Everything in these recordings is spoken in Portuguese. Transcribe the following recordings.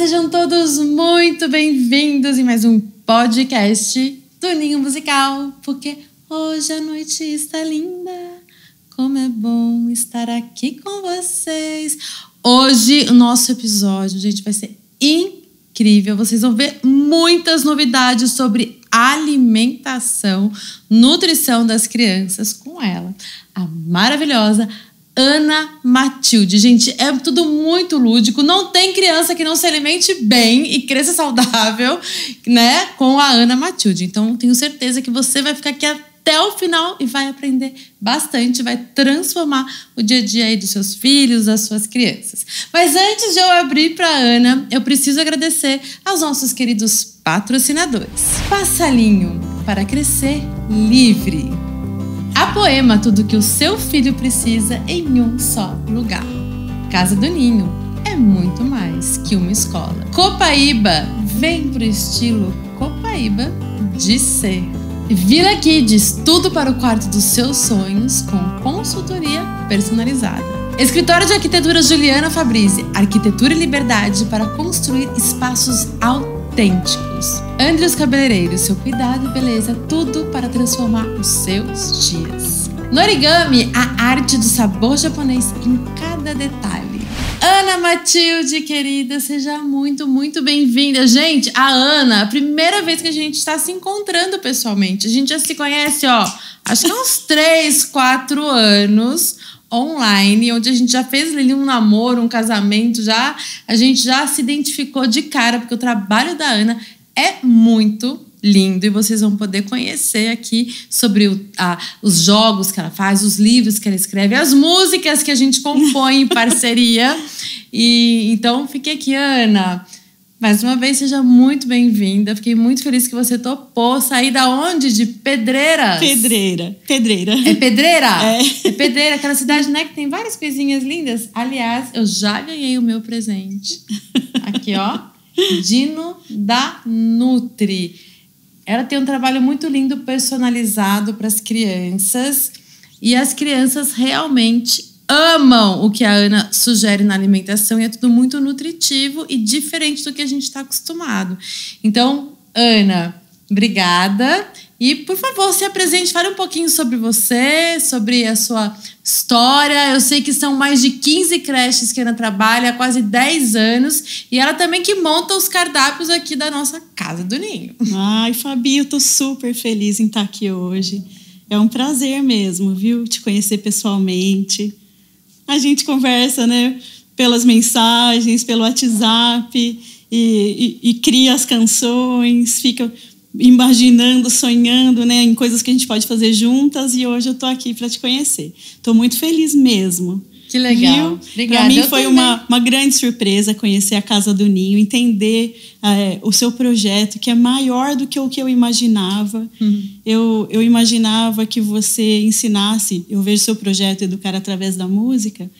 sejam todos muito bem-vindos em mais um podcast do Ninho Musical, porque hoje a noite está linda, como é bom estar aqui com vocês. Hoje o nosso episódio, gente, vai ser incrível, vocês vão ver muitas novidades sobre alimentação, nutrição das crianças com ela, a maravilhosa Ana Matilde. Gente, é tudo muito lúdico. Não tem criança que não se alimente bem e cresça saudável, né? Com a Ana Matilde. Então, tenho certeza que você vai ficar aqui até o final e vai aprender bastante, vai transformar o dia a dia aí dos seus filhos, das suas crianças. Mas antes de eu abrir para a Ana, eu preciso agradecer aos nossos queridos patrocinadores. Passalinho, para crescer livre. A Poema, tudo que o seu filho precisa em um só lugar. Casa do Ninho, é muito mais que uma escola. Copaíba, vem pro estilo Copaíba de ser. Vila Kids, tudo para o quarto dos seus sonhos com consultoria personalizada. Escritório de Arquitetura Juliana Fabrizi, arquitetura e liberdade para construir espaços autênticos. Andrews Cabeleireiros, seu cuidado e beleza, tudo para transformar os seus dias. Norigami, a arte do sabor japonês em cada detalhe. Ana Matilde, querida, seja muito, muito bem-vinda. Gente, a Ana, a primeira vez que a gente está se encontrando pessoalmente. A gente já se conhece, acho que há uns 3, 4 anos online, onde a gente já fez ali um namoro, um casamento, a gente já se identificou de cara, porque o trabalho da Ana é muito lindo e vocês vão poder conhecer aqui sobre os jogos que ela faz, os livros que ela escreve, as músicas que a gente compõe em parceria. E então, fique aqui, Ana. Mais uma vez, seja muito bem-vinda. Fiquei muito feliz que você topou sair da onde? De Pedreiras? Pedreira. É Pedreira? É Pedreira, aquela cidade, né, que tem várias coisinhas lindas. Aliás, eu já ganhei o meu presente. Aqui, Dino da Nutri. Ela tem um trabalho muito lindo, personalizado para as crianças. E as crianças realmente amam o que a Ana sugere na alimentação. E é tudo muito nutritivo e diferente do que a gente está acostumado. Então, Ana, obrigada. E, por favor, se apresente, fale um pouquinho sobre você, sobre a sua história. Eu sei que são mais de 15 creches que a Ana trabalha há quase 10 anos. E ela também que monta os cardápios aqui da nossa Casa do Ninho. Ai, Fabi, eu tô super feliz em estar aqui hoje. É um prazer mesmo, viu? Te conhecer pessoalmente. A gente conversa, né? Pelas mensagens, pelo WhatsApp. E cria as canções, fica imaginando, sonhando, né, em coisas que a gente pode fazer juntas, e hoje eu tô aqui para te conhecer. Tô muito feliz mesmo. Que legal. Obrigada. Para mim foi uma grande surpresa conhecer a Casa do Ninho, entender o seu projeto, que é maior do que o que eu imaginava. Eu imaginava que você ensinasse, eu vejo seu projeto Educar através da música,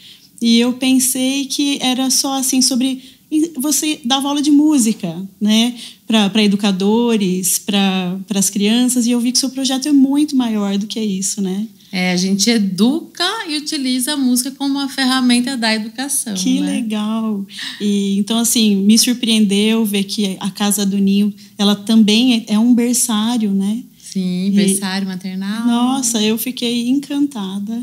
e eu pensei que era só assim sobre... Você dava aula de música, né, para educadores, para as crianças, e eu vi que o seu projeto é muito maior do que isso, né? A gente educa e utiliza a música como uma ferramenta da educação. Que né? Legal! E, então, assim, me surpreendeu ver que a Casa do Ninho, ela também é um berçário, né? Sim, berçário maternal. Nossa, eu fiquei encantada.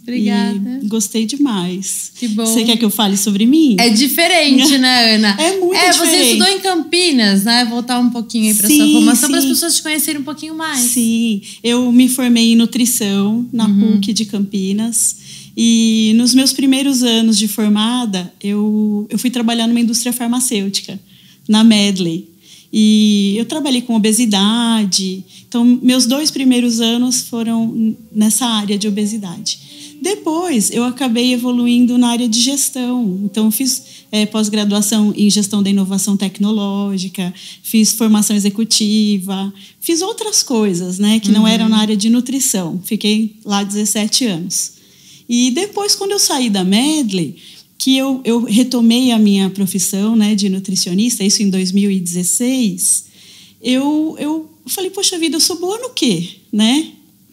Obrigada. E gostei demais. Que bom. Você quer que eu fale sobre mim? É diferente, né, Ana? É muito diferente. Você estudou em Campinas, né? Voltar um pouquinho aí para sua formação, para as pessoas te conhecerem um pouquinho mais. Sim, eu me formei em nutrição na PUC de Campinas. E nos meus primeiros anos de formada, eu fui trabalhar numa indústria farmacêutica, na Medley. E eu trabalhei com obesidade. Então, meus 2 primeiros anos foram nessa área de obesidade. Depois, eu acabei evoluindo na área de gestão. Então, fiz pós-graduação em gestão da inovação tecnológica, fiz formação executiva, fiz outras coisas, né, que não eram na área de nutrição. Fiquei lá 17 anos. E depois, quando eu saí da Medley, que eu retomei a minha profissão, né, de nutricionista, isso em 2016, eu falei, poxa vida, eu sou boa no quê, né?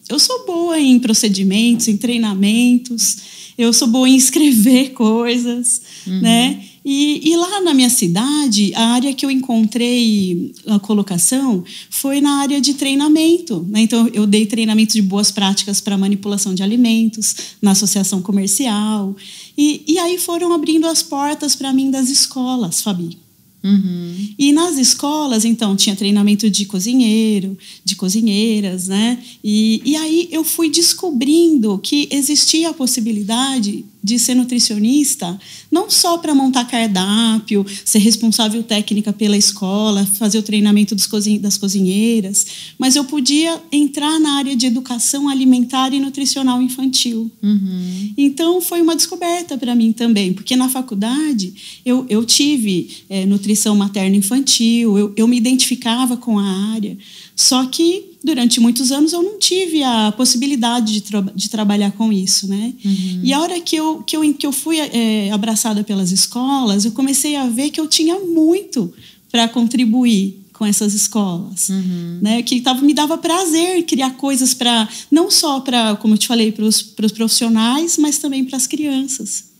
Eu sou boa em procedimentos, em treinamentos, eu sou boa em escrever coisas, né? E lá na minha cidade, a área que eu encontrei a colocação foi na área de treinamento, né? Então, eu dei treinamento de boas práticas para manipulação de alimentos na associação comercial. E aí foram abrindo as portas para mim das escolas, Fabi. Uhum. E nas escolas, então, tinha treinamento de cozinheiro, de cozinheiras, né? E aí eu fui descobrindo que existia a possibilidade de ser nutricionista, não só para montar cardápio, ser responsável técnica pela escola, fazer o treinamento das cozinheiras, mas eu podia entrar na área de educação alimentar e nutricional infantil. Uhum. Então, foi uma descoberta para mim também, porque na faculdade eu tive nutrição materno-infantil, eu me identificava com a área, só que durante muitos anos eu não tive a possibilidade de trabalhar com isso, né? Uhum. E a hora que eu fui abraçada pelas escolas, eu comecei a ver que eu tinha muito para contribuir com essas escolas, né? Que me dava prazer criar coisas para não só para, como eu te falei, para os profissionais, mas também para as crianças.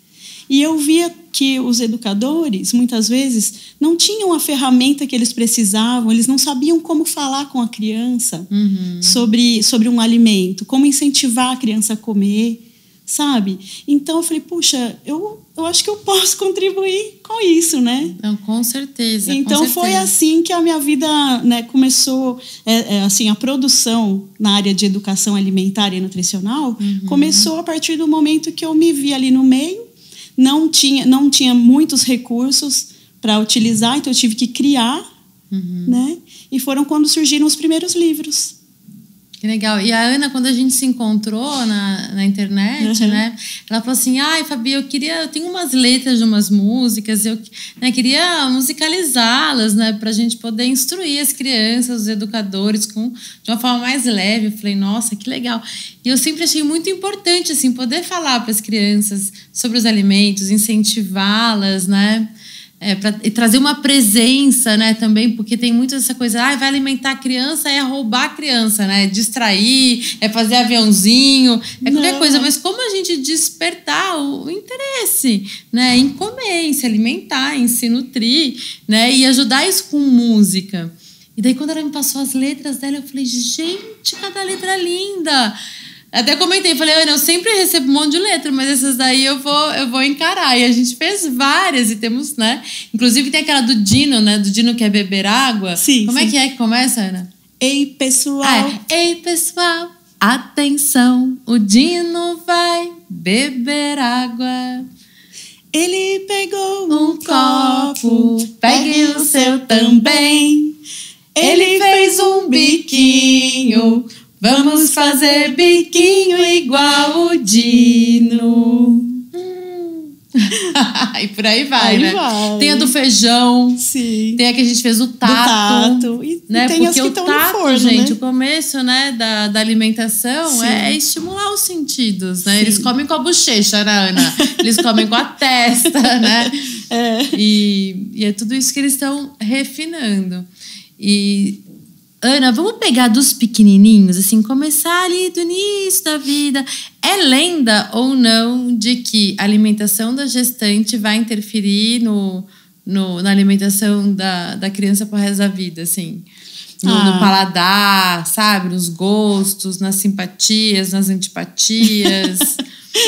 E eu via que os educadores, muitas vezes, não tinham a ferramenta que eles precisavam, eles não sabiam como falar com a criança sobre um alimento, como incentivar a criança a comer, sabe? Então, eu falei, puxa, eu acho que eu posso contribuir com isso, né? Não, com certeza. Então, com certeza. foi assim que a minha vida, né, começou, assim, a produção na área de educação alimentar e nutricional começou a partir do momento que eu me vi ali no meio. Não tinha muitos recursos para utilizar, então eu tive que criar, né? E foram quando surgiram os primeiros livros. Que legal. E a Ana, quando a gente se encontrou na internet, né? Ela falou assim, ai, Fabi, eu tenho umas letras de umas músicas, eu queria musicalizá-las, né? Pra gente poder instruir as crianças, os educadores, de uma forma mais leve. Eu falei, nossa, que legal. E eu sempre achei muito importante, assim, poder falar para as crianças sobre os alimentos, incentivá-las, né? E trazer uma presença, né, também, porque tem muito essa coisa, vai alimentar a criança, é roubar a criança, né, é distrair, é fazer aviãozinho, qualquer coisa, mas como a gente despertar o interesse, né, em comer, em se alimentar, em se nutrir, né, e ajudar isso com música. E daí quando ela me passou as letras dela, eu falei, gente, cada letra linda. Até comentei, falei, Ana, eu sempre recebo um monte de letra, mas essas daí eu vou encarar. E a gente fez várias e temos, né? Inclusive tem aquela do Dino, né? Do Dino que é beber água. Sim. Como é que começa, Ana? Ei, pessoal. Ei, pessoal, atenção, o Dino vai beber água. Ele pegou um copo, pegue o seu também. Ele fez um biquinho. Vamos fazer biquinho igual o Dino. E por aí vai, né? Vai. Tem a do feijão. Sim. Tem a que a gente fez o tato. E né? tem Porque as que o tato, forno, gente, né? o começo, né, da alimentação Sim. é estimular os sentidos, né? Sim. Eles comem com a bochecha, né, Ana? Eles comem com a testa, né? E é tudo isso que eles estão refinando. E... Ana, vamos pegar dos pequenininhos, assim, começar ali do início da vida. É lenda ou não de que a alimentação da gestante vai interferir na alimentação da criança pro resto da vida, assim? No paladar, sabe? Nos gostos, nas simpatias, nas antipatias.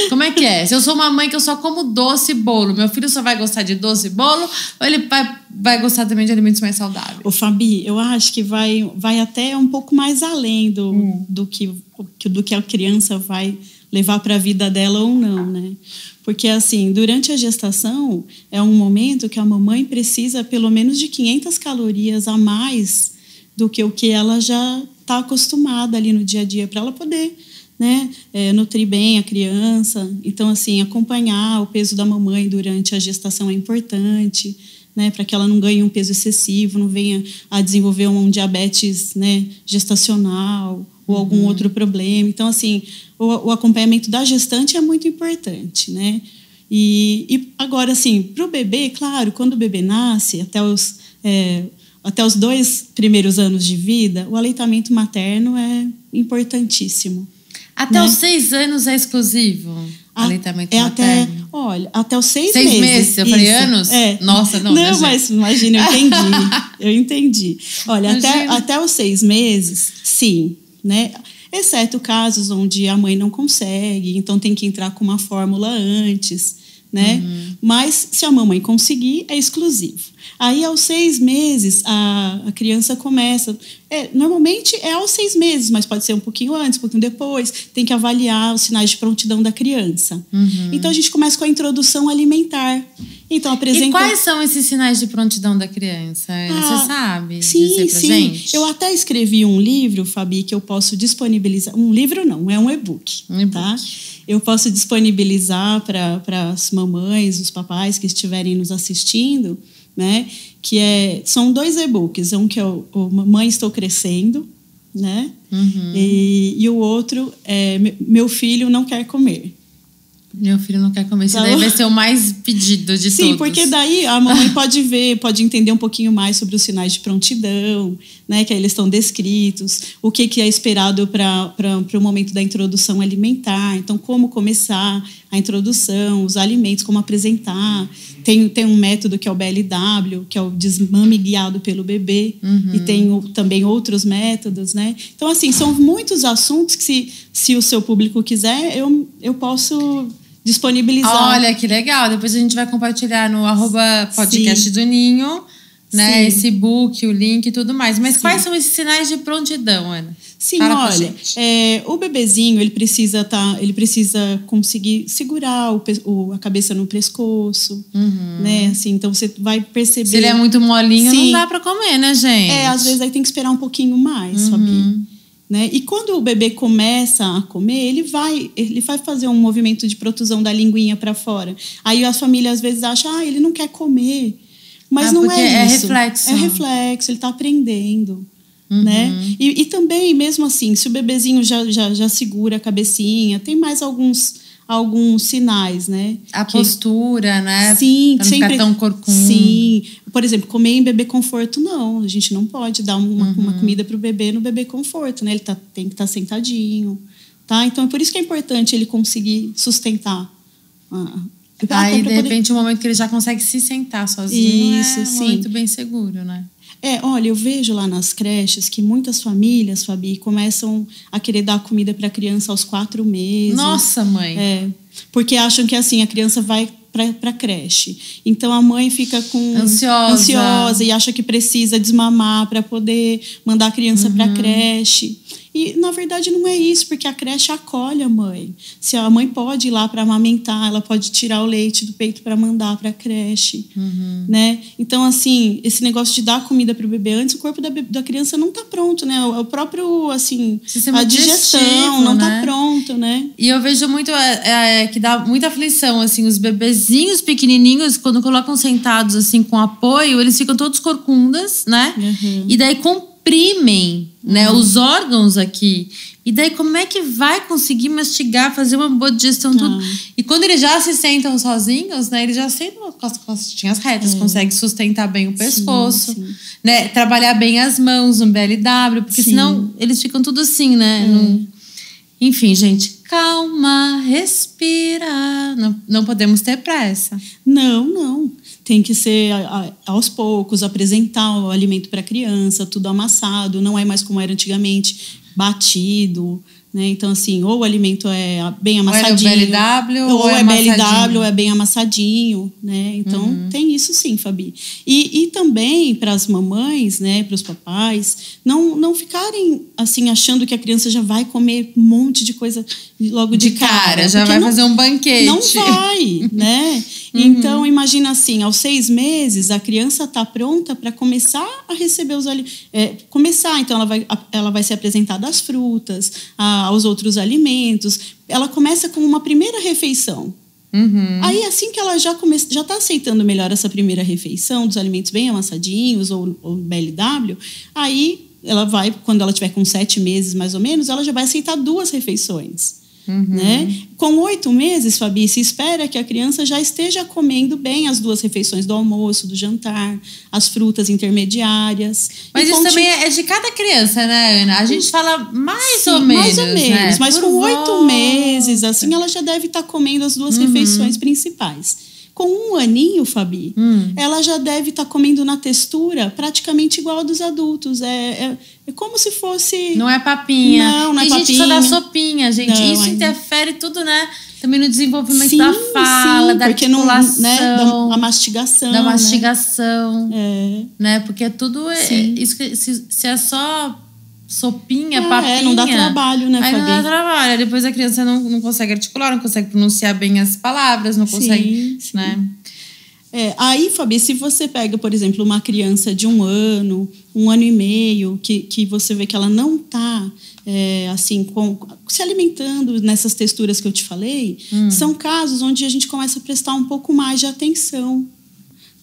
Como é que é? Se eu sou uma mãe que eu só como doce e bolo, meu filho só vai gostar de doce e bolo ou ele vai gostar também de alimentos mais saudáveis? Ô, Fabi, eu acho que vai até um pouco mais além do que a criança vai levar para a vida dela ou não, né? Porque, assim, durante a gestação é um momento que a mamãe precisa pelo menos de 500 calorias a mais do que o que ela já está acostumada ali no dia a dia para ela poder, né, nutrir bem a criança. Então, assim, acompanhar o peso da mamãe durante a gestação é importante, né, para que ela não ganhe um peso excessivo, não venha a desenvolver um diabetes, né, gestacional ou algum outro problema. Então, assim, o acompanhamento da gestante é muito importante, né? E agora, assim, para o bebê, claro, quando o bebê nasce, até os 2 primeiros anos de vida, o aleitamento materno é importantíssimo. Até os 6 anos é exclusivo? Aleitamento materno? Olha, até os 6 meses. 6 meses? Eu falei anos? Nossa, não. Não, mas imagina, eu entendi. Olha, até os 6 meses, sim, né? Exceto casos onde a mãe não consegue, então tem que entrar com uma fórmula antes, né? Mas se a mamãe conseguir, é exclusivo. Aí, aos 6 meses, a criança começa... normalmente é aos 6 meses, mas pode ser um pouquinho antes, um pouquinho depois. Tem que avaliar os sinais de prontidão da criança. Então, a gente começa com a introdução alimentar. Então, apresenta... E quais são esses sinais de prontidão da criança? Você sabe dizer pra gente? Eu até escrevi um livro, Fabi, que eu posso disponibilizar. Um livro não, é um e-book. Tá? Eu posso disponibilizar para as mamães, os papais que estiverem nos assistindo, né? Que são 2 e-books. Um que é o Mamãe Estou Crescendo, né? E o outro é Meu Filho Não Quer Comer. Meu filho não quer comer. Esse daí vai ser o mais pedido de todos. Sim, porque daí a mamãe pode entender um pouquinho mais sobre os sinais de prontidão, né, que aí eles estão descritos, o que é esperado para o momento da introdução alimentar. Então, como começar a introdução, os alimentos, como apresentar. Tem um método que é o BLW, que é o desmame guiado pelo bebê, e tem também outros métodos, né? Então, assim, são muitos assuntos que, se o seu público quiser, eu posso disponibilizar. Olha, que legal. Depois a gente vai compartilhar no @podcast do Ninho, né? Esse book, o link e tudo mais. Mas quais são esses sinais de prontidão, Ana? Sim, olha, o bebezinho, ele precisa conseguir segurar a cabeça no pescoço, né? Assim, então você vai perceber... Se ele é muito molinho, não dá pra comer, né, gente? Às vezes aí tem que esperar um pouquinho mais, Fabi. Né? E quando o bebê começa a comer, ele vai fazer um movimento de protusão da linguinha para fora. Aí as famílias às vezes acham, ele não quer comer. Mas não é isso. É reflexo, ele está aprendendo. Né? E também, mesmo assim, se o bebezinho já segura a cabecinha, tem mais alguns sinais, né? A postura, né? Sim, pra não ficar tão corcunda. Sim. Por exemplo, comer em bebê conforto, não. A gente não pode dar uma comida pro bebê no bebê conforto, né? Ele tem que estar sentadinho, tá? Então, é por isso que é importante ele conseguir sustentar. Aí, de repente, o momento que ele já consegue se sentar sozinho muito bem seguro, né? Olha, eu vejo lá nas creches que muitas famílias, Fabi, começam a querer dar comida para a criança aos 4 meses. Nossa, mãe! Porque acham que assim a criança vai para a creche. Então a mãe fica ansiosa e acha que precisa desmamar para poder mandar a criança para a creche. E na verdade não é isso, porque a creche acolhe a mãe. Se a mãe pode ir lá para amamentar, ela pode tirar o leite do peito para mandar para a creche, né? Então assim, esse negócio de dar comida para o bebê antes, o corpo da criança não está pronto, né? O próprio assim, a digestão não está pronto, né? E eu vejo muito que dá muita aflição assim, os bebezinhos pequenininhos quando colocam sentados assim com apoio, eles ficam todos corcundas, né? E daí comprimem, né, os órgãos aqui. E daí como é que vai conseguir mastigar, fazer uma boa digestão, tudo? E quando eles já se sentam sozinhos, né, eles já sentam com as costinhas retas, conseguem sustentar bem o pescoço, né, trabalhar bem as mãos no BLW, porque senão eles ficam tudo assim, né? Enfim, gente, calma, respira. Não podemos ter pressa. Não. Tem que ser aos poucos, apresentar o alimento para a criança, tudo amassado, não é mais como era antigamente, batido, né? Então, assim, ou o alimento é bem amassadinho, ou é BLW, ou é bem amassadinho, né? Então, tem isso sim, Fabi. E também para as mamães, né, para os papais, não ficarem, assim, achando que a criança já vai comer um monte de coisa logo de cara. Já vai fazer um banquete. Não vai, né? Então, imagina assim, aos 6 meses, a criança está pronta para começar a receber os alimentos. Então, ela vai ser apresentada às frutas, aos outros alimentos. Ela começa com uma primeira refeição. Aí, assim que ela já está aceitando melhor essa primeira refeição, dos alimentos bem amassadinhos, ou BLW, aí ela vai, quando ela tiver com 7 meses, mais ou menos, ela já vai aceitar 2 refeições. né? Com 8 meses, Fabi, se espera que a criança já esteja comendo bem as 2 refeições do almoço, do jantar, as frutas intermediárias. Mas isso também é de cada criança, né, Ana? A gente fala mais ou menos, né? Mas com 8 meses, assim, ela já deve estar comendo as 2 refeições principais. Com 1 aninho, Fabi, ela já deve estar comendo na textura praticamente igual a dos adultos. É como se fosse... Não é papinha. Não é papinha. Tem gente que só dá sopinha, gente. Não, isso interfere tudo, né? Também no desenvolvimento da fala, da articulação. Né? A mastigação. Da mastigação. Né? Né? Porque tudo isso se é só sopinha, papinha... não dá trabalho, né, Fabi? Aí não dá trabalho. Depois a criança não consegue articular, não consegue pronunciar bem as palavras, não consegue... né? Aí, Fabi, se você pega, por exemplo, uma criança de 1 ano, 1 ano e meio, que você vê que ela não está assim, se alimentando nessas texturas que eu te falei, são casos onde a gente começa a prestar um pouco mais de atenção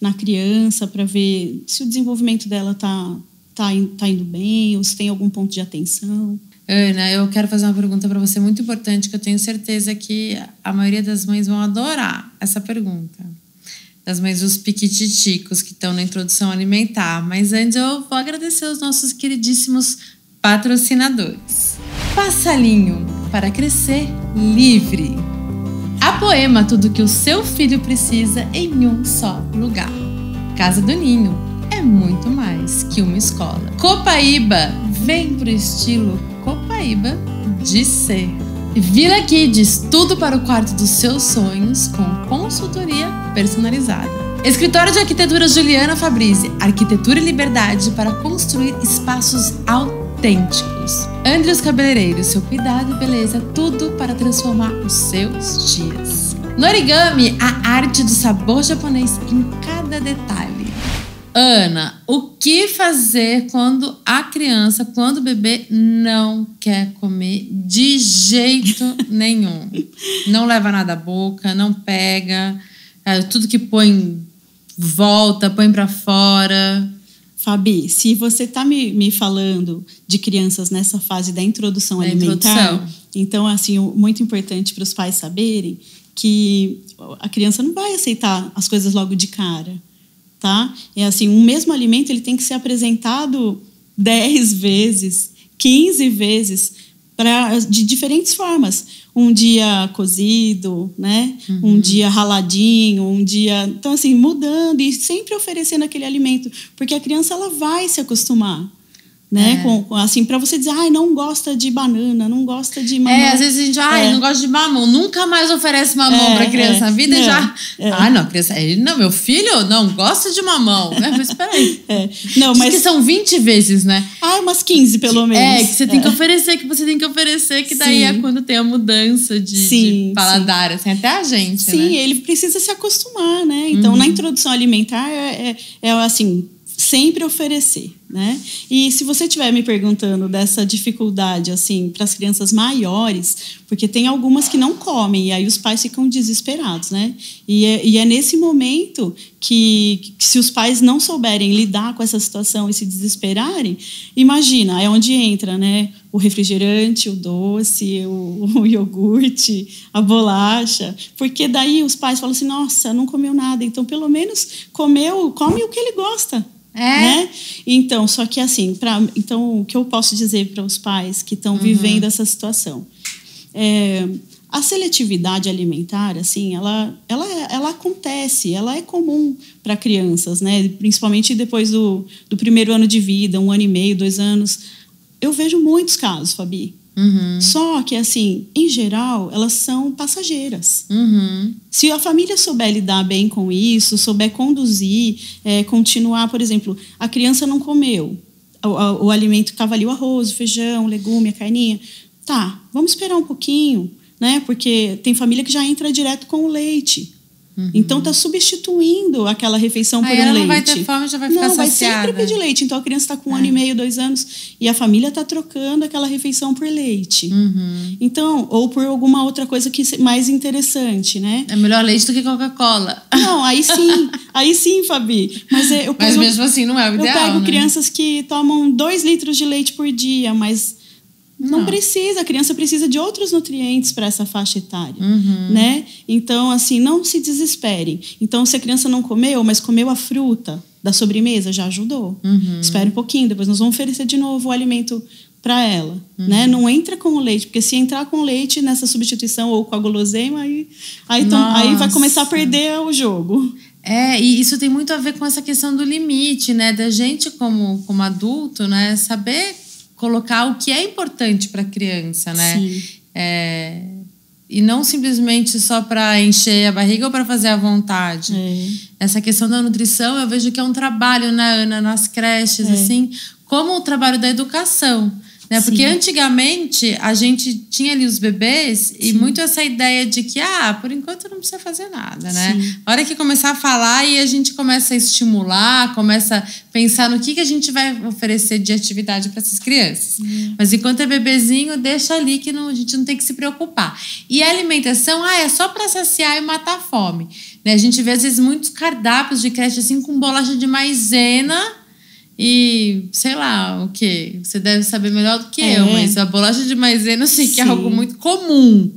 na criança para ver se o desenvolvimento dela tá indo bem ou se tem algum ponto de atenção. Ana, eu quero fazer uma pergunta para você muito importante, que eu tenho certeza que a maioria das mães vão adorar essa pergunta. Das mães dos piquititicos que estão na introdução alimentar. Mas antes eu vou agradecer os nossos queridíssimos patrocinadores. Passalinho, para crescer livre. A Poema, tudo que o seu filho precisa em um só lugar. Casa do Ninho, é muito mais que uma escola. Copaíba, vem pro estilo Copaíba de ser. Vila Kids, tudo para o quarto dos seus sonhos, com consultoria personalizada. Escritório de Arquitetura Juliana Fabrizi, arquitetura e liberdade para construir espaços autênticos. Andrews Cabeleireiros, seu cuidado e beleza, tudo para transformar os seus dias. Norigami, a arte do sabor japonês em cada detalhe. Ana, o que fazer quando o bebê não quer comer de jeito nenhum? Não leva nada à boca, não pega, tudo que põe volta, põe pra fora. Fabi, se você tá me falando de crianças nessa fase da introdução alimentar, então, assim, muito importante para os pais saberem que a criança não vai aceitar as coisas logo de cara. Tá? É assim, um mesmo alimento ele tem que ser apresentado 10 vezes, 15 vezes, de diferentes formas. Um dia cozido, né? Um dia raladinho, um dia... Então, assim, mudando e sempre oferecendo aquele alimento. Porque a criança ela vai se acostumar. Né? Assim, para você dizer, não gosta de banana, não gosta de mamão. Às vezes a gente, não gosta de mamão. Nunca mais oferece mamão pra criança na vida e já... não, criança... Não, meu filho não gosta de mamão. Mas peraí. Não, mas... Diz que são 20 vezes, né? Umas 15 pelo menos. Que você tem que oferecer, que daí é quando tem a mudança de paladar, assim, até a gente, né? Sim, ele precisa se acostumar, né? Então, na introdução alimentar, assim... sempre oferecer, né? E se você estiver me perguntando dessa dificuldade, assim, para as crianças maiores, porque tem algumas que não comem, e aí os pais ficam desesperados, né? E é nesse momento que se os pais não souberem lidar com essa situação e se desesperarem, imagina, é onde entra, né? O refrigerante, o doce, o iogurte, a bolacha, porque daí os pais falam assim, nossa, não comeu nada, então pelo menos come o que ele gosta. Né? Então, só que assim, então, o que eu posso dizer para os pais que estão vivendo essa situação? A seletividade alimentar, assim, ela acontece, ela é comum para crianças, né? Principalmente depois do primeiro ano de vida, 1 ano e meio, 2 anos. Eu vejo muitos casos, Fabi. Só que, assim, em geral, elas são passageiras. Se a família souber lidar bem com isso, souber conduzir, continuar, por exemplo, a criança não comeu o alimento que estava ali, o arroz, o feijão, o legume, a carninha. Tá, vamos esperar um pouquinho, né? Porque tem família que já entra direto com o leite. Então está substituindo aquela refeição por um leite. Não vai ter fome, já vai ficar saciada. Vai sempre pedir leite. Então a criança está com 1 ano e meio, 2 anos e a família está trocando aquela refeição por leite. Então, ou por alguma outra coisa mais interessante, né? É melhor leite do que Coca-Cola. Não, aí sim, Fabi. Mas mesmo assim não é o ideal. Eu pego crianças que tomam 2 litros de leite por dia, mas Não precisa, a criança precisa de outros nutrientes para essa faixa etária, né? Então, assim, não se desesperem. Então, se a criança não comeu, mas comeu a fruta da sobremesa, já ajudou. Espere um pouquinho, depois nós vamos oferecer de novo o alimento para ela, né? Não entra com o leite, porque se entrar com o leite nessa substituição ou com a guloseima, aí vai começar a perder o jogo. E isso tem muito a ver com essa questão do limite, né? Da gente como adulto, né? Saber colocar o que é importante para a criança, né? Sim. E não simplesmente só para encher a barriga ou para fazer à vontade. Essa questão da nutrição, eu vejo que é um trabalho, né, Ana, nas creches, assim, como o trabalho da educação. Né? Porque antigamente a gente tinha ali os bebês e muito essa ideia de que, por enquanto não precisa fazer nada, né? A hora que começar a falar e a gente começa a estimular, começa a pensar no que a gente vai oferecer de atividade para essas crianças. Mas enquanto é bebezinho, deixa ali que a gente não tem que se preocupar. E a alimentação, é só para saciar e matar a fome. Né? A gente vê às vezes muitos cardápios de creche assim com bolacha de maisena. E, sei lá, o quê? Você deve saber melhor do que eu, mas a bolacha de maisena eu sei que é algo muito comum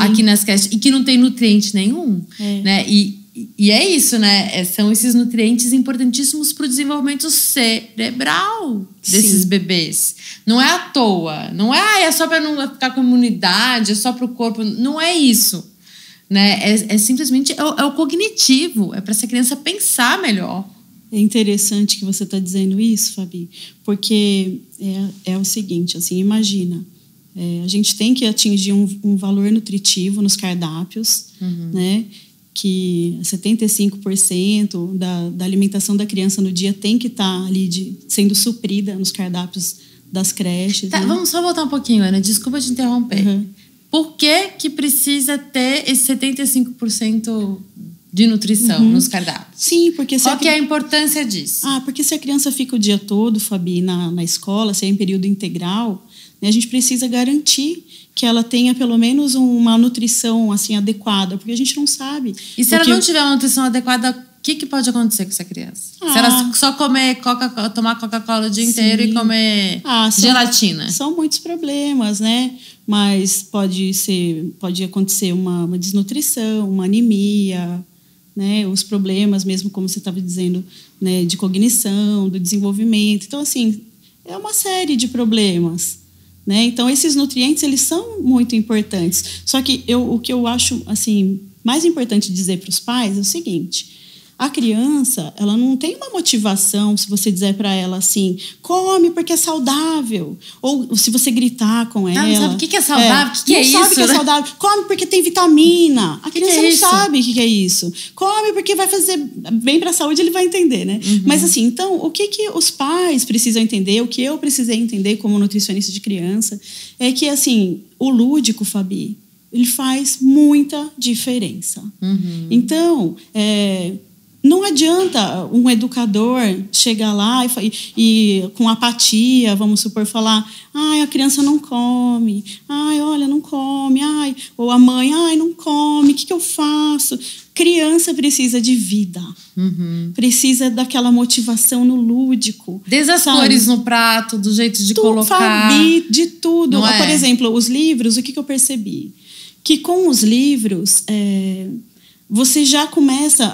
aqui nas creches e que não tem nutriente nenhum, né? E é isso, né? São esses nutrientes importantíssimos para o desenvolvimento cerebral desses bebês. Não é à toa, não é só para não ficar com imunidade, é só para o corpo, não é isso, né? É simplesmente o cognitivo, é para essa criança pensar melhor. É interessante que você está dizendo isso, Fabi, porque é o seguinte, assim, imagina, a gente tem que atingir um valor nutritivo nos cardápios, né? Que 75% da alimentação da criança no dia tem que estar ali sendo suprida nos cardápios das creches. Tá, né? Vamos só voltar um pouquinho, Ana, desculpa te interromper. Por que precisa ter esse 75% de nutrição nos cardápios? Sim, porque... Qual que é a importância disso? Porque se a criança fica o dia todo, Fabi, na escola, se é em período integral, né, a gente precisa garantir que ela tenha pelo menos uma nutrição assim, adequada, porque a gente não sabe. E se ela não tiver uma nutrição adequada, o que pode acontecer com essa criança? Se ela só comer tomar Coca-Cola o dia inteiro e comer gelatina? São muitos problemas, né? Mas pode acontecer uma desnutrição, uma anemia, né, os problemas mesmo, como você estava dizendo, né, de cognição, do desenvolvimento. Então, assim, é uma série de problemas, né? Então, esses nutrientes, eles são muito importantes. Só que o que eu acho, assim, mais importante dizer para os pais é o seguinte: a criança, ela não tem uma motivação se você dizer para ela assim, come porque é saudável. Ou se você gritar com ela. Não sabe o que é saudável? O que é isso? Não sabe o que é saudável. Come porque tem vitamina. A criança não sabe o que é isso. Come porque vai fazer bem para a saúde, ele vai entender, né? Mas assim, então, o que os pais precisam entender, o que eu precisei entender como nutricionista de criança, é que, assim, o lúdico, Fabi, ele faz muita diferença. Então, não adianta um educador chegar lá e com apatia, vamos supor, falar: a criança não come, olha, não come, ou a mãe, não come, o que eu faço? Criança precisa de vida, precisa daquela motivação no lúdico. Desde as cores no prato, do jeito de colocar. Fabi, de tudo. Não é? Por exemplo, os livros, o que eu percebi? Que com os livros... você já começa,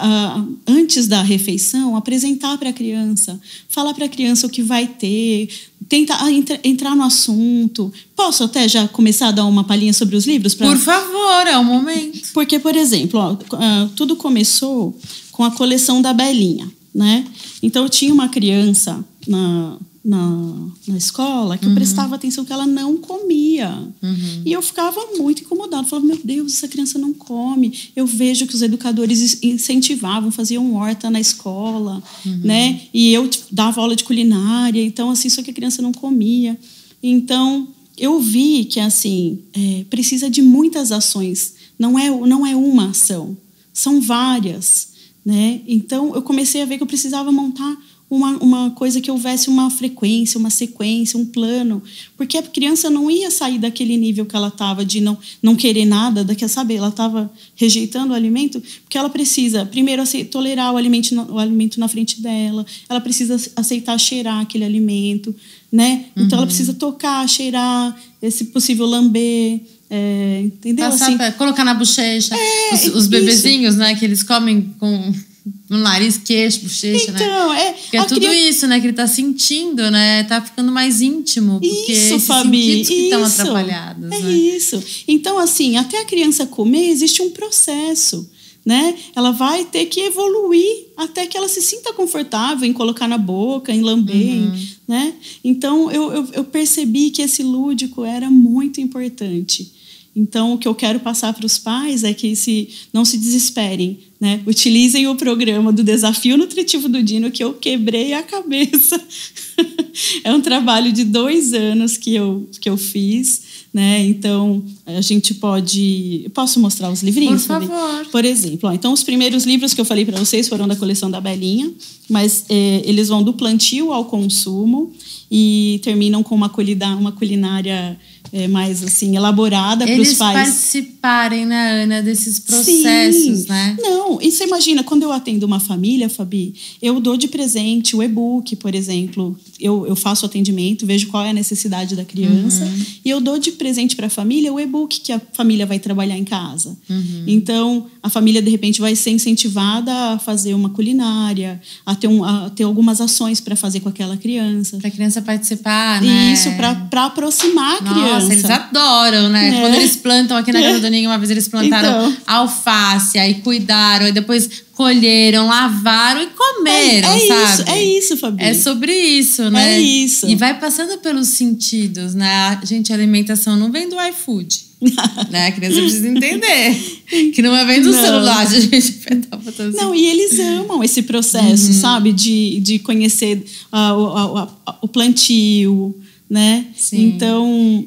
antes da refeição, apresentar para a criança, falar para a criança o que vai ter, tentar entrar no assunto. Posso até já começar a dar uma palhinha sobre os livros? Por favor, é o momento. Porque, por exemplo, tudo começou com a coleção da Belinha, né? Então, eu tinha uma criança na escola que eu prestava atenção que ela não comia. E eu ficava muito incomodada. Falava: meu Deus, essa criança não come. Eu vejo que os educadores incentivavam, faziam horta na escola, né? E eu dava aula de culinária. Então, assim, só que a criança não comia. Então, eu vi que, assim, precisa de muitas ações. Não é uma ação. São várias, né? Então, eu comecei a ver que eu precisava montar uma coisa que houvesse uma frequência, uma sequência, um plano, porque a criança não ia sair daquele nível que ela estava de não querer nada, sabe? Ela estava rejeitando o alimento, porque ela precisa, primeiro, tolerar o alimento na frente dela, ela precisa aceitar cheirar aquele alimento, né? Então, ela precisa tocar, cheirar, se possível, lamber, entendeu? Passar, assim, colocar na bochecha. Os bebezinhos, né? Que eles comem com no nariz, queixo, bochecha, então, né? Porque é tudo isso, né? Que ele tá sentindo, né? Tá ficando mais íntimo. Porque isso, esses Fabi, sentidos que estão atrapalhados, né? Isso. Então, assim, até a criança comer, existe um processo, né? Ela vai ter que evoluir até que ela se sinta confortável em colocar na boca, em lamber, né? Então, eu percebi que esse lúdico era muito importante. Então, o que eu quero passar para os pais é que não se desesperem, né? Utilizem o programa do Desafio Nutritivo do Dino, que eu quebrei a cabeça. É um trabalho de 2 anos que eu fiz, né? Então, a gente pode... Posso mostrar os livrinhos? Por favor. Por exemplo, então, os primeiros livros que eu falei para vocês foram da coleção da Belinha, mas eles vão do plantio ao consumo e terminam com uma culinária mais assim elaborada para os pais. Eles participarem, né, Ana, desses processos, Sim. né? Não, e você imagina, quando eu atendo uma família, Fabi, eu dou de presente o e-book, por exemplo. Eu faço atendimento, vejo qual é a necessidade da criança e eu dou de presente para a família o e-book que a família vai trabalhar em casa. Então, a família, de repente, vai ser incentivada a fazer uma culinária, a ter algumas ações para fazer com aquela criança. Para a criança participar, né? Isso, para aproximar a criança. Nossa, eles adoram, né? Quando eles plantam aqui na casa do Ninho, uma vez eles plantaram alface, aí cuidaram, aí depois colheram, lavaram e comeram, sabe? É isso, Fabi. É sobre isso, né? É isso. E vai passando pelos sentidos, né? Gente, a alimentação não vem do iFood. Né? A criança precisa entender que não é vem do celular, a gente Não, e eles amam esse processo, sabe? De conhecer o plantio, né? Sim. Então,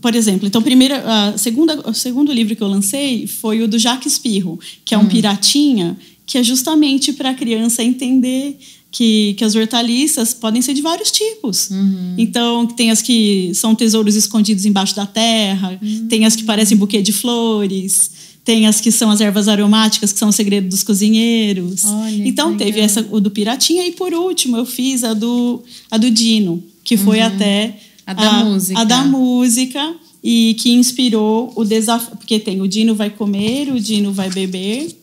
por exemplo, o segundo livro que eu lancei foi o do Jacques Pirro, que é um piratinha, que é justamente para a criança entender que as hortaliças podem ser de vários tipos. Então, tem as que são tesouros escondidos embaixo da terra, tem as que parecem buquê de flores, tem as que são as ervas aromáticas, que são o segredo dos cozinheiros. Olha, então, teve o do piratinha, e por último, eu fiz a do Dino, que foi até a da música, e que inspirou o desafio. Porque tem o Dino vai comer, o Dino vai beber,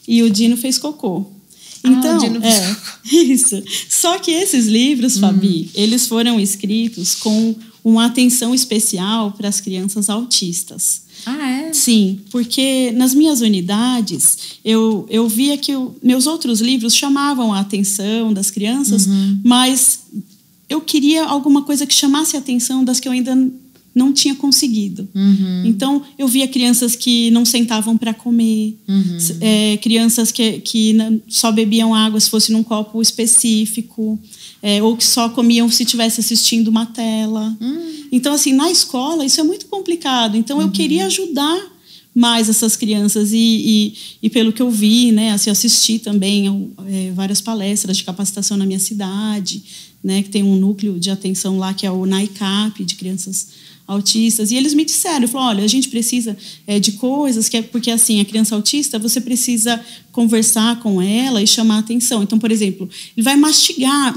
e o Dino fez cocô. Então, isso. Só que esses livros, Fabi, eles foram escritos com uma atenção especial para as crianças autistas. Ah, é? Sim, porque nas minhas unidades eu via que meus outros livros chamavam a atenção das crianças, mas eu queria alguma coisa que chamasse a atenção das que eu ainda não tinha conseguido. Então, eu via crianças que não sentavam para comer, crianças que só bebiam água se fosse num copo específico, ou que só comiam se estivesse assistindo uma tela. Então, assim, na escola, isso é muito complicado. Então, eu queria ajudar mais essas crianças e pelo que eu vi, né, assim, assisti também várias palestras de capacitação na minha cidade, né, que tem um núcleo de atenção lá que é o NAICAP, de crianças autistas, e eles me disseram, falaram, olha, a gente precisa de coisas, porque assim, a criança autista, você precisa conversar com ela e chamar a atenção. Então, por exemplo, ele vai mastigar,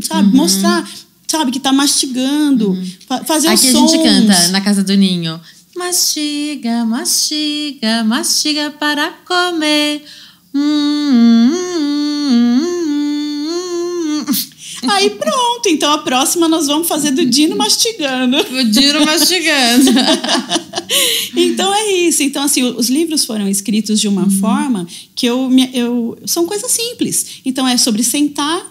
sabe, mostrar, sabe, que está mastigando, fazer os sons. Aqui a gente canta na Casa do Ninho, mastiga, mastiga, mastiga para comer. Aí pronto, então a próxima nós vamos fazer do Dino mastigando. O Dino mastigando. Então é isso. Então, assim, os livros foram escritos de uma forma que são coisas simples. Então é sobre sentar,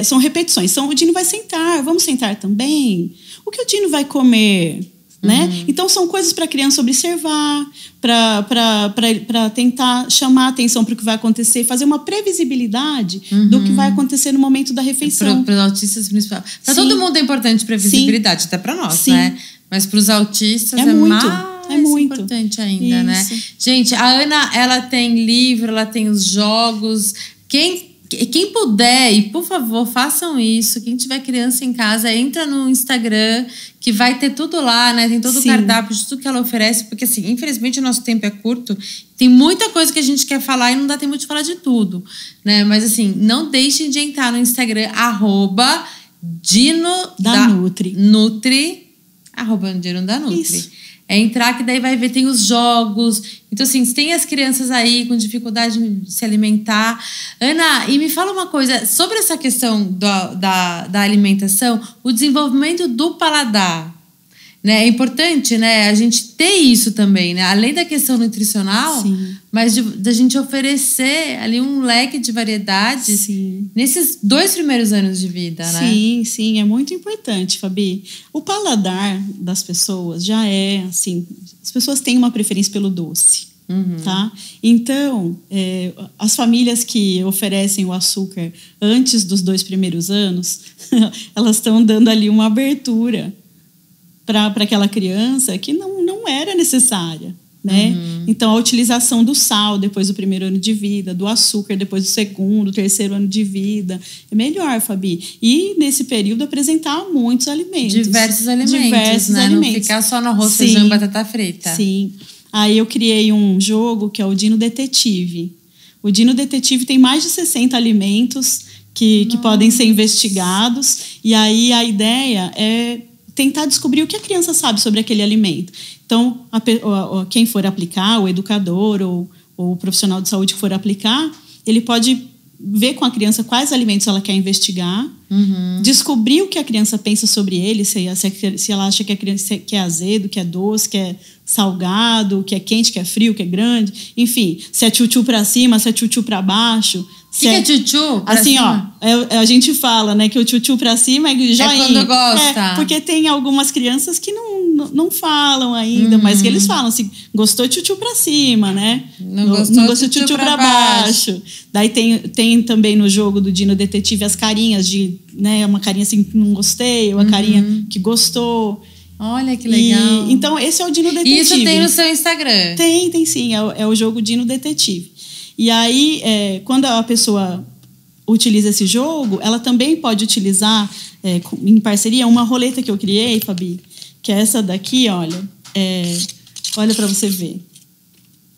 são repetições. O Dino vai sentar, vamos sentar também? O que o Dino vai comer? Né? Então são coisas para a criança observar, para tentar chamar a atenção para o que vai acontecer, fazer uma previsibilidade do que vai acontecer no momento da refeição. Para os autistas, principalmente. Para todo mundo é importante previsibilidade, até para nós, né? Mas para os autistas é muito importante ainda, né? Gente, a Ana, ela tem livro, ela tem os jogos. Quem quem puder, e por favor, façam isso. Quem tiver criança em casa, entra no Instagram, que vai ter tudo lá, né? Tem todo o cardápio de tudo que ela oferece, porque assim, infelizmente o nosso tempo é curto, tem muita coisa que a gente quer falar e não dá tempo de falar de tudo, né? Mas assim, não deixem de entrar no Instagram, @Dino da Nutri, @Dino da Nutri. Isso. É entrar que daí vai ver, tem os jogos. Então, assim, se tem as crianças aí com dificuldade de se alimentar. Ana, e me fala uma coisa, sobre essa questão da alimentação, o desenvolvimento do paladar, né? É importante, né, a gente ter isso também, né? Além da questão nutricional, mas da gente oferecer ali um leque de variedades nesses 2 primeiros anos de vida, né? Sim, é muito importante, Fabi. O paladar das pessoas já é, assim, as pessoas têm uma preferência pelo doce, tá? Então, as famílias que oferecem o açúcar antes dos 2 primeiros anos, elas estão dando ali uma abertura para aquela criança que não era necessária, né? Então, a utilização do sal depois do 1º ano de vida, do açúcar depois do 2º, 3º ano de vida, é melhor, Fabi. E, nesse período, apresentar muitos alimentos. Diversos alimentos, né? Não ficar só no arroz, feijão e batata frita. Sim. Aí eu criei um jogo que é o Dino Detetive. O Dino Detetive tem mais de 60 alimentos que podem ser investigados. E aí a ideia é tentar descobrir o que a criança sabe sobre aquele alimento. Então, quem for aplicar, o educador ou o profissional de saúde que for aplicar, ele pode ver com a criança quais alimentos ela quer investigar, descobrir o que a criança pensa sobre ele, se ela acha que a criança que é azedo, que é doce, que é salgado, que é quente, que é frio, que é grande, enfim, se é tchutchu para cima, se é tchutchu para baixo. O que é tchutchu? Assim, cima? A gente fala, né, que o tchutchu pra cima é joinha. É quando gosta. Porque tem algumas crianças que não falam ainda, mas que eles falam assim, gostou de tchutchu pra cima, né? Não gostou de tchutchu pra baixo. Daí tem também no jogo do Dino Detetive as carinhas de, né, uma carinha assim que não gostei, uma carinha que gostou. Olha que legal. Então, esse é o Dino Detetive. E isso tem no seu Instagram? Tem sim, é o jogo Dino Detetive. E aí, quando a pessoa utiliza esse jogo, ela também pode utilizar, em parceria, uma roleta que eu criei, Fabi, que é essa daqui, olha. Olha para você ver.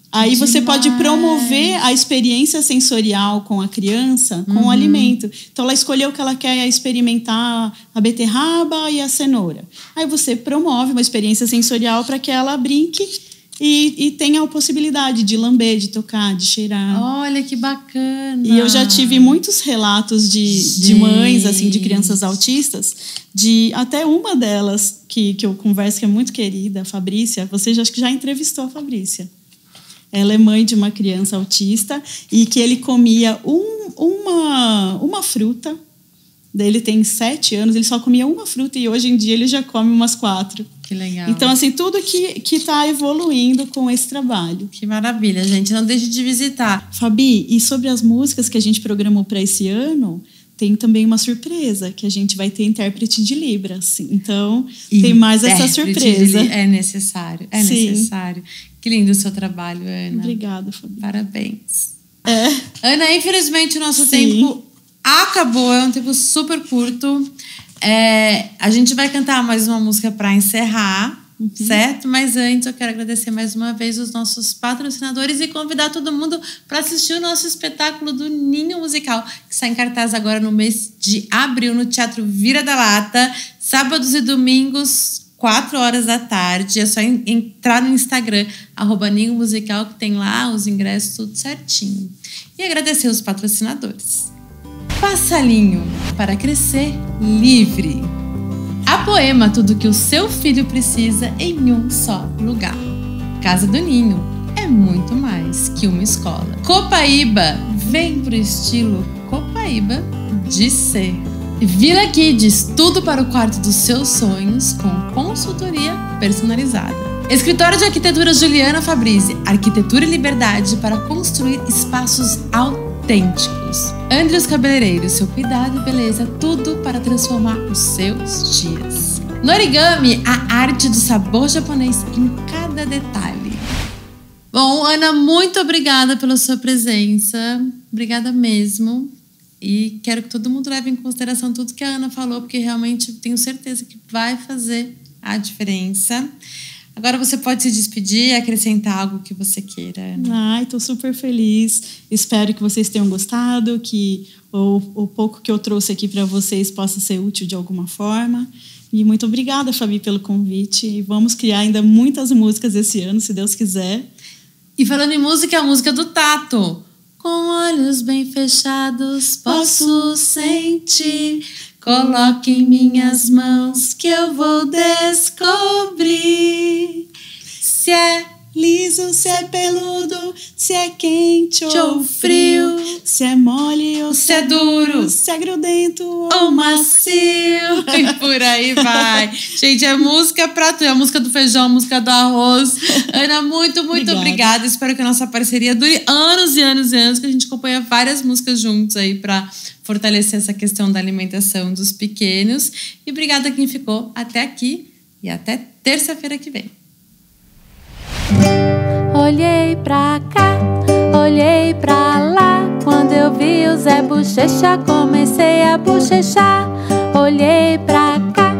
Aí você pode promover a experiência sensorial com a criança, com o alimento. Então, ela escolheu que ela quer experimentar a beterraba e a cenoura. Aí você promove uma experiência sensorial para que ela brinque e tenha a possibilidade de lamber, de tocar, de cheirar. Olha que bacana! E eu já tive muitos relatos de mães, assim, de crianças autistas, de até uma delas que eu converso, que é muito querida, a Fabrícia. Você acho que já entrevistou a Fabrícia. Ela é mãe de uma criança autista e que ele comia uma fruta. Ele tem 7 anos, ele só comia uma fruta e hoje em dia ele já come umas 4. Que legal. Então, assim, tudo que está evoluindo com esse trabalho. Que maravilha, gente. Não deixe de visitar. Fabi, e sobre as músicas que a gente programou para esse ano, tem também uma surpresa, que a gente vai ter intérprete de Libras. Então, tem mais essa surpresa. É necessário, necessário. Que lindo o seu trabalho, Ana. Obrigada, Fabi. Parabéns. Ana, infelizmente o nosso tempo acabou, é um tempo super curto. A gente vai cantar mais uma música para encerrar, certo? Mas antes eu quero agradecer mais uma vez os nossos patrocinadores e convidar todo mundo para assistir o nosso espetáculo do Ninho Musical, que está em cartaz agora no mês de abril no Teatro Vira da Lata, sábados e domingos, 16h. É só entrar no Instagram, @Ninho Musical, que tem lá os ingressos tudo certinho. E agradecer os patrocinadores. Passalinho, para crescer livre. A Poema, tudo que o seu filho precisa em um só lugar. Casa do Ninho é muito mais que uma escola. Copaíba, vem pro estilo Copaíba de ser. Vila Kids, tudo para o quarto dos seus sonhos com consultoria personalizada. Escritório de Arquitetura Juliana Fabrizi, arquitetura e liberdade para construir espaços autênticos. Andrews Cabeleireiros, seu cuidado e beleza, tudo para transformar os seus dias. Norigami, a arte do sabor japonês em cada detalhe. Bom, Ana, muito obrigada pela sua presença. Obrigada mesmo. E quero que todo mundo leve em consideração tudo que a Ana falou, porque realmente tenho certeza que vai fazer a diferença. Agora você pode se despedir e acrescentar algo que você queira, Ana. Ai, tô super feliz. Espero que vocês tenham gostado, que o pouco que eu trouxe aqui para vocês possa ser útil de alguma forma. E muito obrigada, Fabi, pelo convite. E vamos criar ainda muitas músicas esse ano, se Deus quiser. E falando em música, a música do Tato. Com olhos bem fechados posso sentir. Coloque em minhas mãos que eu vou descobrir se é liso, se é peludo, se é quente ou frio, se é mole ou se é duro, se é grudento ou macio. E por aí vai. Gente, é música pra tu. É a música do feijão, a música do arroz. Ana, muito obrigada. Espero que a nossa parceria dure anos e anos e anos, que a gente acompanha várias músicas juntos aí pra fortalecer essa questão da alimentação dos pequenos. E obrigada a quem ficou até aqui e até terça-feira que vem. Olhei pra cá, olhei pra lá. Quando eu vi o Zé Bochecha, comecei a bochechar. Olhei pra cá,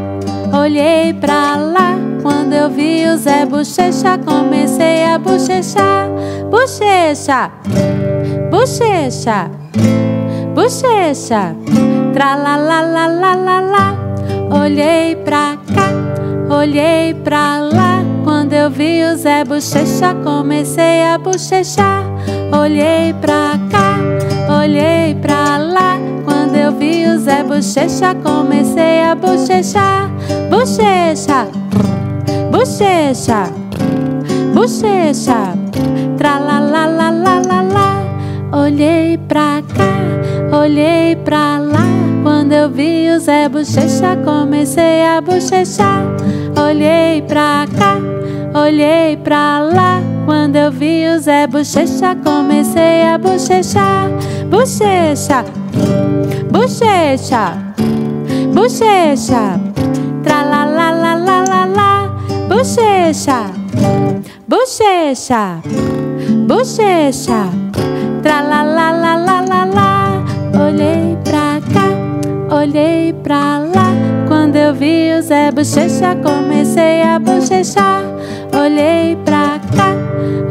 olhei pra lá. Quando eu vi o Zé Bochecha, comecei a bochechar. Bochecha, bochecha, bochecha, tralalalalalalá. Olhei pra cá, olhei pra lá. Quando eu vi o Zé Bochecha, comecei a bochechar. Olhei pra cá, olhei pra lá. Quando eu vi o Zé Bochecha, comecei a bochechar. Bochecha, bochecha, bochecha, tralalalalalalá. Olhei pra cá, olhei pra lá. Quando eu vi o Zé Bochecha, comecei a bochechar. Olhei pra cá, olhei pra lá. Quando eu vi o Zé Bochecha, comecei a bochechar. Bochecha, bochecha, bochecha, tralalalalalalá. Bochecha, bochecha, bochecha, tralalalalalalá. Olhei pra cá, olhei pra lá. Quando eu vi o Zé Bochecha, comecei a bochechar. Olhei pra cá,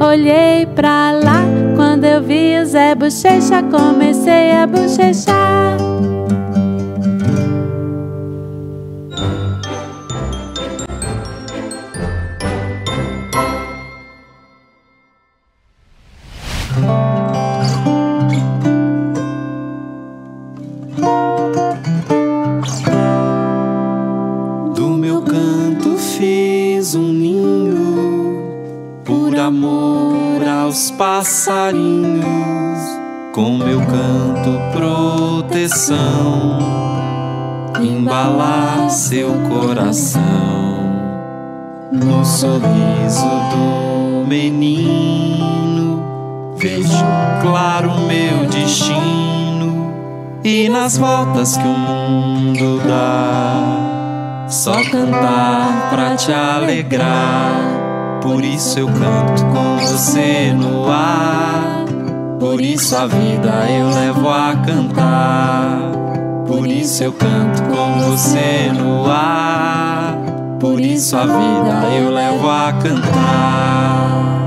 olhei pra lá. Quando eu vi o Zé Bochecha, comecei a bochechar. Passarinhos, com meu canto proteção, embalar seu coração no sorriso do menino. Vejo claro meu destino e nas voltas que o mundo dá, só cantar pra te alegrar. Por isso eu canto com você no ar. Por isso a vida eu levo a cantar. Por isso eu canto com você no ar. Por isso a vida eu levo a cantar.